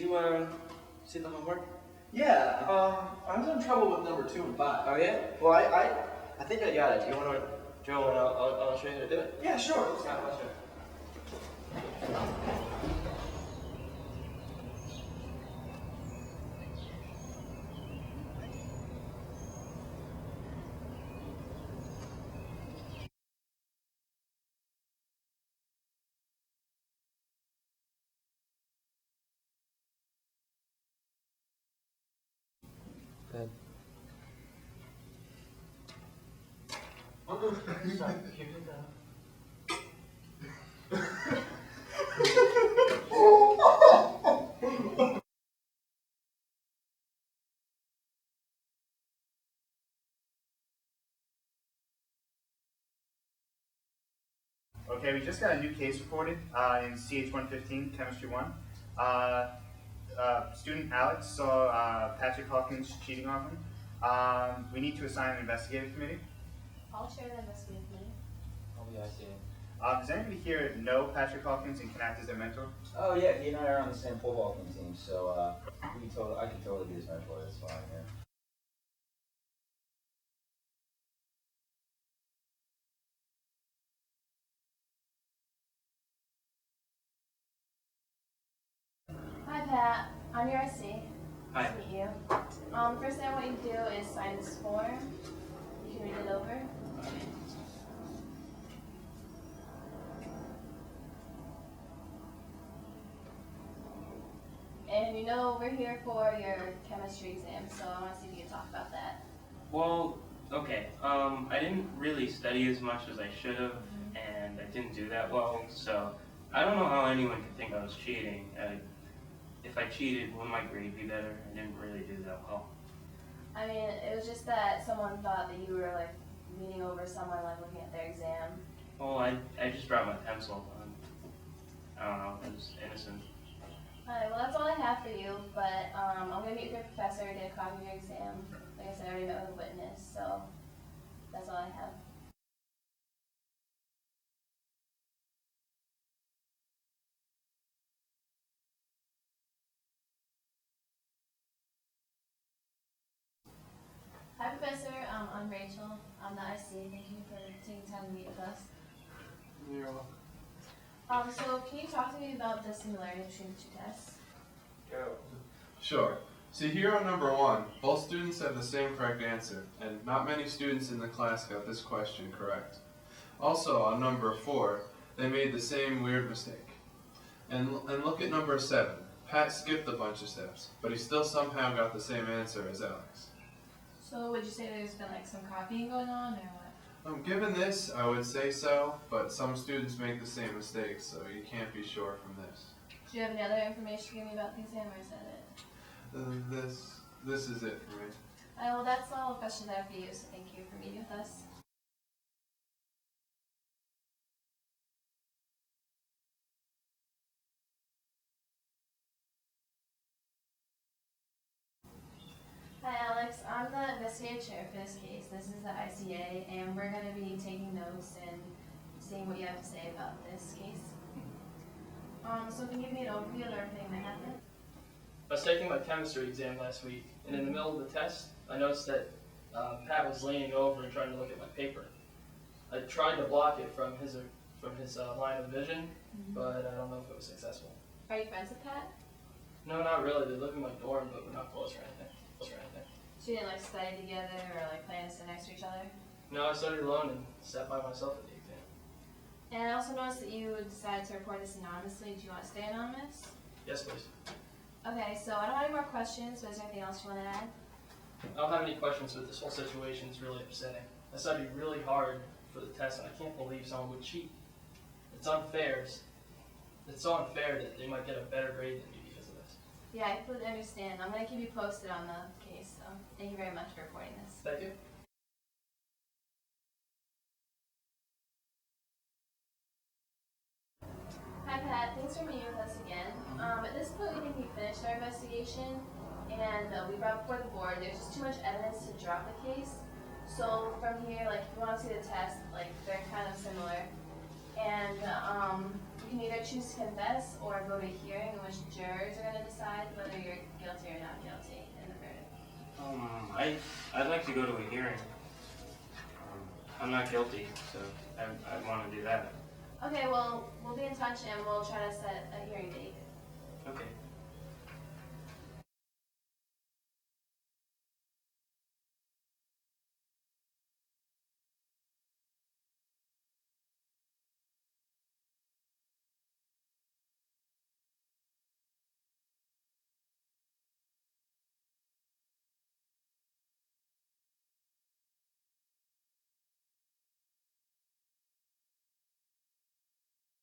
you see the homework? Yeah, I was in trouble with number 2 and 5. Oh yeah? Well, I think I got it. Do you want to Joe, and I'll show you how to do it? Yeah, sure. Let's go. Good. Sorry, here you go. Okay, we just got a new case reported in CH115, Chemistry 1. Student Alex saw Patrick Hawkins cheating on him. We need to assign an investigative committee. I'll chair the investigative committee. Oh yeah, I see it. Does anybody here know Patrick Hawkins and can act as their mentor? Oh yeah, he and I are on the same football team, so I can totally be his mentor. That's fine. Yeah. Hi Pat, I'm your IC. Hi. Nice to meet you. First thing I want you to do is sign this form. You can read it over. And you know we're here for your chemistry exam, so I want to see if you can talk about that. Well, okay. I didn't really study as much as I should have, and I didn't do that well. So I don't know how anyone could think I was cheating. If I cheated, would my grade be better? I didn't really do that well. I mean, it was just that someone thought that you were like leaning over someone, like looking at their exam. Well, I just brought my pencil. I don't know. I was innocent. Alright, well that's all I have for you, but I'm going to meet with your professor, get a copy of your exam. Like I said, I already met with a witness, so that's all I have. Hi Professor, I'm Rachel. I'm the IC. Thank you for taking time to meet with us. You're welcome. So can you talk to me about the similarity between the two tests? Go. Sure. See, here on number 1, both students have the same correct answer, and not many students in the class got this question correct. Also, on number 4, they made the same weird mistake. And look at number 7. Pat skipped a bunch of steps, but he still somehow got the same answer as Alex. So would you say there's been like some copying going on, or what? Given this, I would say so, but some students make the same mistakes, so you can't be sure from this. Do you have any other information to give me about the exam, or is that it? This is it for me. Well, that's all the questions I have for you, so thank you for meeting with us. Hi Alex, I'm the investigative chair for this case. This is the ICA, and we're going to be taking notes and seeing what you have to say about this case. So can you give me an overview of everything that happened? I was taking my chemistry exam last week, and in the middle of the test, I noticed that Pat was leaning over and trying to look at my paper. I tried to block it from his line of vision, but I don't know if it was successful. Are you friends with Pat? No, not really. They live in my dorm, but we're not close or anything. So you didn't like study together or like plan to sit next to each other? No, I studied alone and sat by myself at the exam. And I also noticed that you decided to report this anonymously. Do you want to stay anonymous? Yes, please. Okay, so I don't have any more questions, but is there anything else you want to add? I don't have any questions, but this whole situation is really upsetting. I studied really hard for the test, and I can't believe someone would cheat. It's unfair. It's so unfair that they might get a better grade than me because of this. Yeah, I completely understand. I'm going to keep you posted on the case, so thank you very much for reporting this. Thank you. Hi Pat, thanks for meeting with us again. At this point we think we finished our investigation, and we brought before the board. There's just too much evidence to drop the case. So from here, like if you want to see the test, like they're kind of similar. And You can either choose to confess or go to a hearing in which jurors are going to decide whether you're guilty or not guilty in the verdict. I'd like to go to a hearing. I'm not guilty, so I want to do that. Okay, well, we'll be in touch and we'll try to set a hearing date. Okay.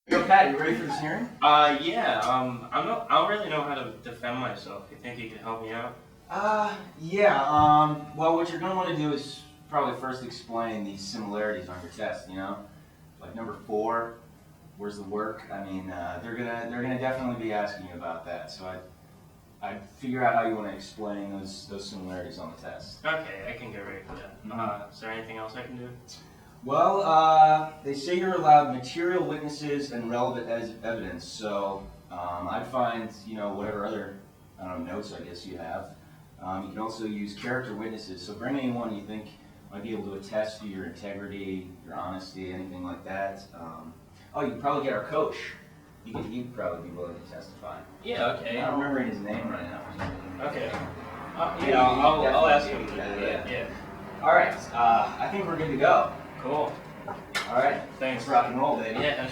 Yo, Pat, you ready for this hearing? Yeah. I don't really know how to defend myself. You think you could help me out? Yeah. Well, what you're gonna want to do is probably first explain these similarities on your test. You know, like number 4, where's the work? I mean, they're gonna definitely be asking you about that. So I'd figure out how you want to explain those similarities on the test. Okay, I can get ready for that. Is there anything else I can do? Well, they say you're allowed material witnesses and relevant evidence, so I'd find, whatever other, notes I guess you have. You can also use character witnesses, so bring anyone you think might be able to attest to your integrity, your honesty, anything like that. You can probably get our coach. He'd probably be willing to testify. Yeah, okay. I'm not remembering his name right now. Okay. Yeah, I'll ask him. Yeah. All right, I think we're good to go. Cool. All right, Thanks. rock and roll, baby. Yeah.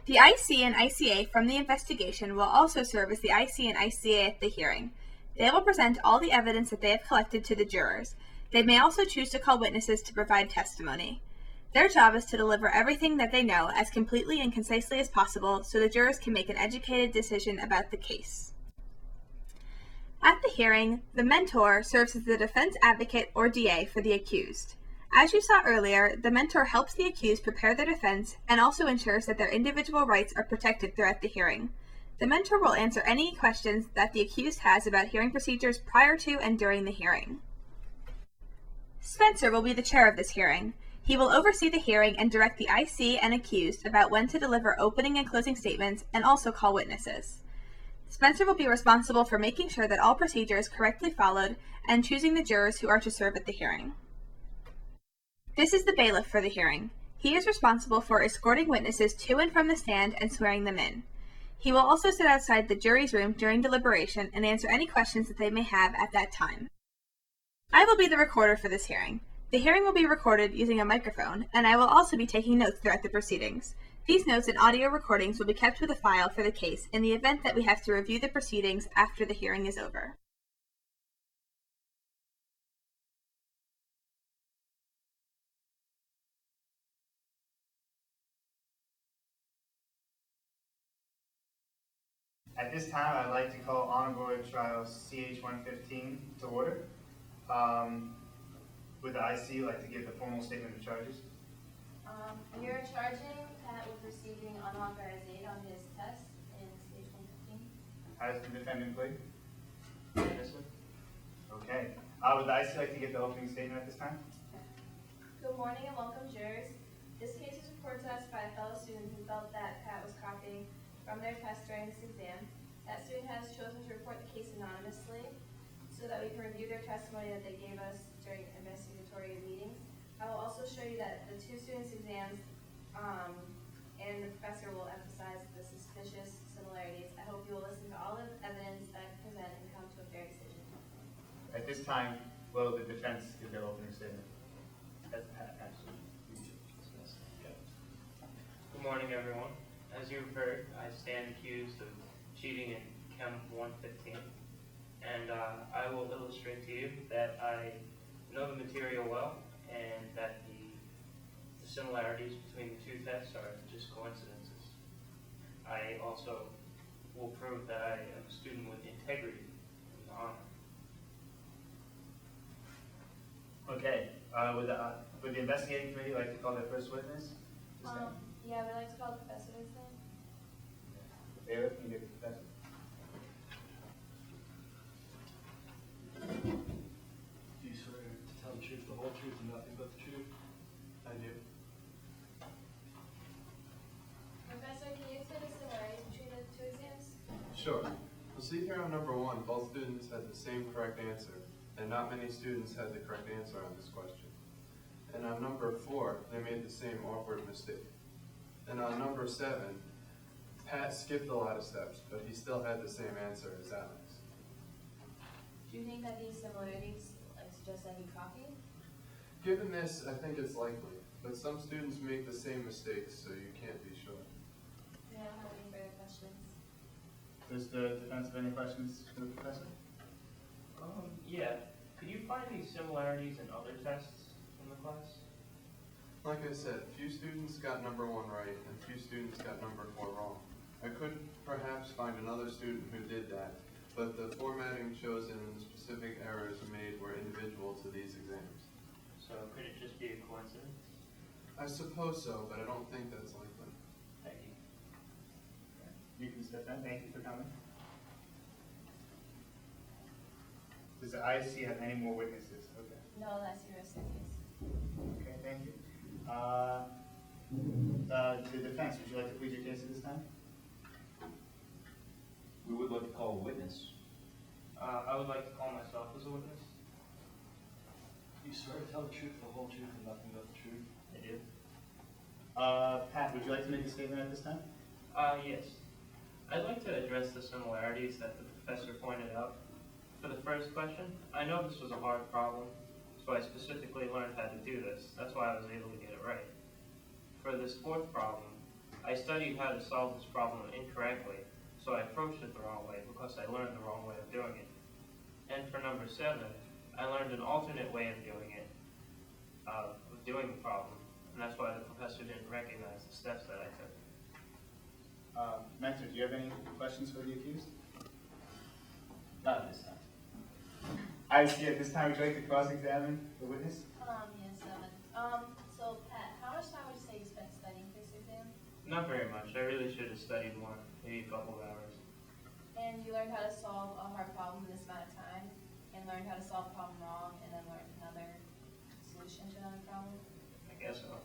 The IC and ICA from the investigation will also serve as the IC and ICA at the hearing. They will present all the evidence that they have collected to the jurors. They may also choose to call witnesses to provide testimony. Their job is to deliver everything that they know as completely and concisely as possible so the jurors can make an educated decision about the case. At the hearing, the mentor serves as the defense advocate or DA for the accused. As you saw earlier, the mentor helps the accused prepare their defense and also ensures that their individual rights are protected throughout the hearing. The mentor will answer any questions that the accused has about hearing procedures prior to and during the hearing. Spencer will be the chair of this hearing. He will oversee the hearing and direct the IC and accused about when to deliver opening and closing statements and also call witnesses. Spencer will be responsible for making sure that all procedure is correctly followed and choosing the jurors who are to serve at the hearing. This is the bailiff for the hearing. He is responsible for escorting witnesses to and from the stand and swearing them in. He will also sit outside the jury's room during deliberation and answer any questions that they may have at that time. I will be the recorder for this hearing. The hearing will be recorded using a microphone, and I will also be taking notes throughout the proceedings. These notes and audio recordings will be kept with a file for the case in the event that we have to review the proceedings after the hearing is over. At this time, I'd like to call on-board trial CH-115 to order. Would the IC like to give the formal statement of charges? You're charging Pat with receiving unauthorized aid on his test in stage 115. Has the defendant plead? Yes, sir. Okay. Would the IC like to give the opening statement at this time? Good morning and welcome, jurors. This case was reported to us by a fellow student who felt that Pat was copying from their test during this exam. That student has chosen to report the case anonymously so that we can review their testimony that they gave us during investigatory meetings. I will also show you that the two students' exams and the professor will emphasize the suspicious similarities. I hope you will listen to all the evidence that I present and come to a fair decision. At this time, will the defense give their opening statement? Actually, Good morning, everyone. As you've heard, I stand accused of cheating in Chem 115, and I will illustrate to you that I know the material well and that the similarities between the two tests are just coincidences. I also will prove that I am a student with integrity and honor. Okay, would the investigating committee like to call their first witness? Yeah, we'd like to call the professor this thing. Bailiff, can you get the professor? Do you swear to tell the truth, the whole truth, and nothing but the truth? I do. Professor, can you explain the similarities between the two exams? Sure. Well, see here on number 1, both students had the same correct answer, and not many students had the correct answer on this question. And on number 4, they made the same awkward mistake. And on number 7, Pat skipped a lot of steps, but he still had the same answer as Alex. Do you think that these similarities suggest that he copied? Given this, I think it's likely, but some students make the same mistakes, so you can't be sure. We don't have any further questions. Does the defense have any questions for the professor? Yeah. Could you find these similarities in other tests in the class? Like I said, few students got number 1 right, and few students got number 4 wrong. I could perhaps find another student who did that, but the formatting chosen and the specific errors made were individual to these exams. So could it just be a coincidence? I suppose so, but I don't think that's likely. Thank you. You can step in. Thank you for coming. Does the IC have any more witnesses? Okay. No, that's the rest of the case. Okay, thank you. The defense, would you like to plead your case at this time? We would like to call a witness. I would like to call myself as a witness. Do you swear to tell the truth, the whole truth, and nothing but the truth? I do. Pat, would you like to make a statement at this time? Yes. I'd like to address the similarities that the professor pointed out. For the first question, I know this was a hard problem, so I specifically learned how to do this. That's why I was able to get it right. For this fourth problem, I studied how to solve this problem incorrectly, so I approached it the wrong way because I learned the wrong way of doing it. And for number 7, I learned an alternate way of doing it, of doing the problem, and that's why the professor didn't recognize the steps that I took. Mentor, do you have any questions for the accused? Not this time. I see. At this time, would you like to cross-examine the witness? Yes, 7. So Pat, how much time would you say you spent studying for this exam? Not very much. I really should have studied more, maybe a couple of hours. And you learned how to solve a hard problem in this amount of time, and learned how to solve a problem wrong, and then learned another solution to another problem? I guess so.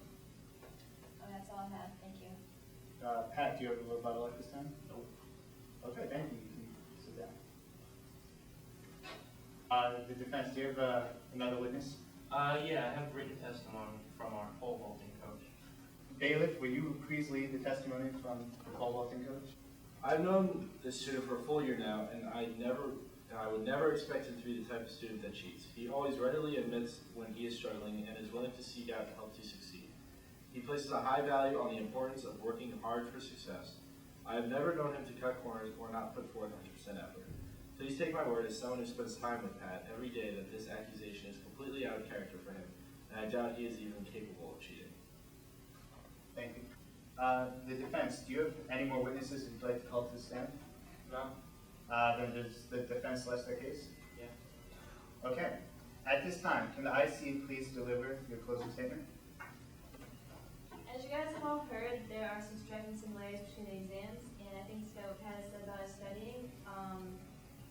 That's all I had. Thank you. Pat, do you have a rebuttal at this time? Nope. Okay, thank you. You can sit down. The defense, do you have another witness? Yeah, I have written testimony from our pole vaulting coach. Bailiff, will you please lead the testimony from the pole vaulting coach? I've known this student for a full year now, and I would never expect him to be the type of student that cheats. He always readily admits when he is struggling and is willing to seek out help to succeed. He places a high value on the importance of working hard for success. I have never known him to cut corners or not put forth 100% effort. Please take my word as someone who spends time with Pat every day that this accusation is completely out of character for him, and I doubt he is even capable of cheating. Thank you. The defense, do you have any more witnesses you'd like to call to the stand? No? Then does the defense rest their case? Yeah. Okay. At this time, can the IC please deliver your closing statement? As you guys have all heard, there are some striking similarities between the exams, and I think what Pat has said about his studying,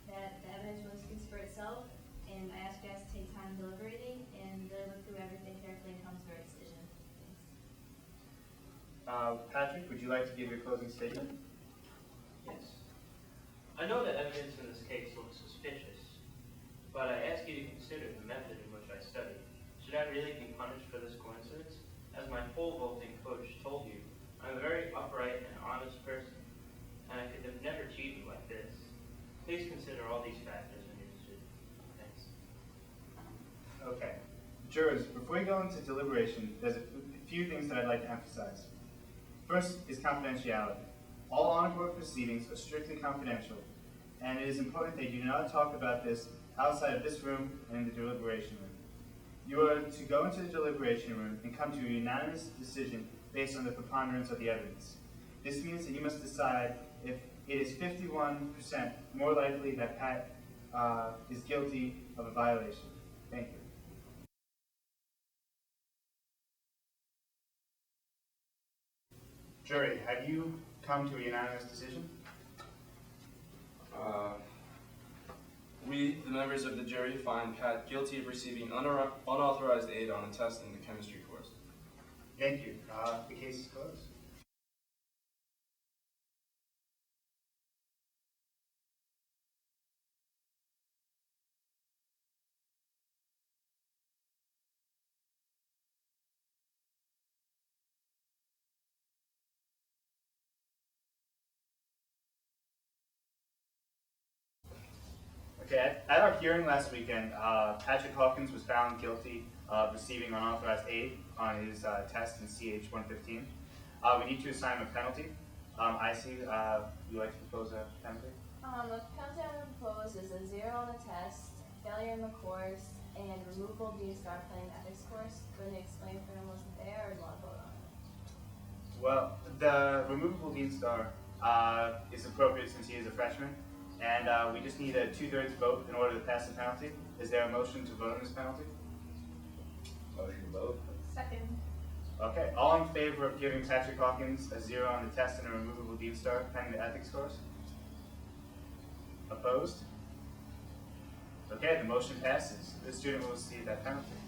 that the evidence really speaks for itself, and I ask you guys to take time deliberating and really look through everything carefully and come to a decision. Thanks. Patrick, would you like to give your closing statement? Yes. I know the evidence in this case looks suspicious, but I ask you to consider the method in which I studied. Should I really be punished for this coincidence? As my pole vaulting coach told you, I'm a very upright and honest person, and I could have never cheated like this. Please consider all these factors in your decision. Thanks. Okay. Jurors, before we go into deliberation, there's a few things that I'd like to emphasize. First is confidentiality. All honor court proceedings are strictly confidential, and it is important that you do not talk about this outside of this room and in the deliberation room. You are to go into the deliberation room and come to a unanimous decision based on the preponderance of the evidence. This means that you must decide if it is 51% more likely that Pat is guilty of a violation. Thank you. Jury, have you come to a unanimous decision? We, the members of the jury, find Pat guilty of receiving unauthorized aid on a test in the chemistry course. Thank you. The case is closed. Okay, at our hearing last weekend, Patrick Hawkins was found guilty of receiving unauthorized aid on his test in CH 115. We need to assign him a penalty. I see you like to propose a penalty? The penalty I would propose is a 0 on the test, failure in the course, and removal of the star playing ethics course. Could you explain if anyone wasn't there, or do you want to vote on it? Well, the removable Dean Star is appropriate since he is a freshman, and we just need a 2/3 vote in order to pass the penalty. Is there a motion to vote on this penalty? Motion to vote. Second. Okay, all in favor of giving Patrick Hawkins a 0 on the test and a removable Dean Star pending the ethics course? Opposed? Okay, the motion passes. The student will receive that penalty.